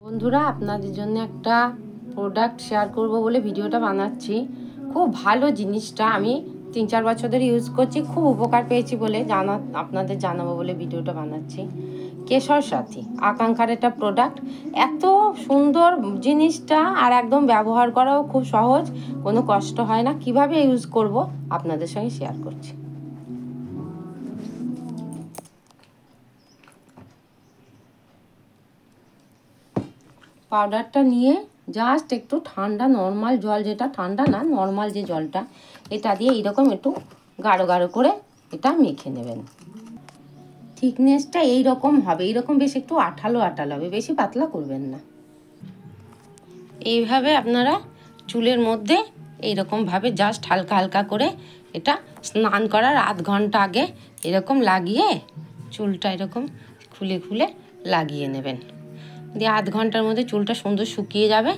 বন্ধুরা, আপনাদের জন্য একটা প্রোডাক্ট শেয়ার করব বলে ভিডিওটা বানাচ্ছি। খুব ভালো জিনিসটা, আমি 3-4 বছর ধরে ইউজ করছি, খুব উপকার পেয়েছি বলে আপনাদের জানাবো বলে ভিডিওটা বানাচ্ছি। কেশর সাথী আকাঙ্ক্ষার একটা প্রোডাক্ট, এত সুন্দর জিনিসটা, আর একদম ব্যবহার করাও খুব সহজ, কোনো কষ্ট হয় না। কিভাবে ইউজ করব আপনাদের সঙ্গে শেয়ার করছি। পাউডারটা নিয়ে জাস্ট একটু ঠান্ডা নর্মাল জল, যেটা ঠান্ডা না, নর্মাল যে জলটা, এটা দিয়ে এইরকম একটু গাঢ় গাঢ় করে এটা মেখে নেবেন। থিকনেসটা এইরকম হবে, এইরকম বেশ একটু আঠালো আঠালো হবে, বেশি পাতলা করবেন না। এইভাবে আপনারা চুলের মধ্যে এইরকমভাবে জাস্ট হালকা হালকা করে এটা স্নান করার আধ ঘন্টা আগে এরকম লাগিয়ে চুলটা এরকম খুলে খুলে লাগিয়ে নেবেন। দিয়ে আধ ঘন্টার মধ্যে চুলটা সুন্দর শুকিয়ে যাবে।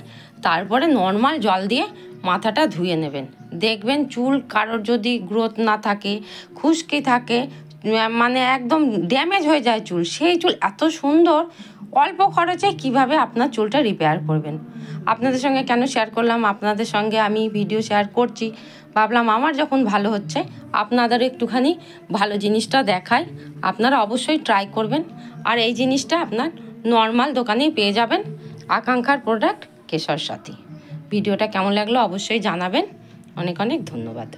তারপরে নর্মাল জল দিয়ে মাথাটা ধুয়ে নেবেন। দেখবেন চুল কারোর যদি গ্রোথ না থাকে, খুশকি থাকে, মানে একদম ড্যামেজ হয়ে যায় চুল, সেই চুল এত সুন্দর অল্প খরচে কিভাবে আপনার চুলটা রিপেয়ার করবেন। আপনাদের সঙ্গে কেন শেয়ার করলাম, আপনাদের সঙ্গে আমি ভিডিও শেয়ার করছি, ভাবলাম আমার যখন ভালো হচ্ছে আপনাদের একটুখানি ভালো জিনিসটা দেখাই। আপনারা অবশ্যই ট্রাই করবেন। আর এই জিনিসটা আপনার নর্মাল দোকানেই পেয়ে যাবেন, আকাঙ্ক্ষার প্রোডাক্ট কেশর সাথী। ভিডিওটা কেমন লাগলো অবশ্যই জানাবেন। অনেক অনেক ধন্যবাদ।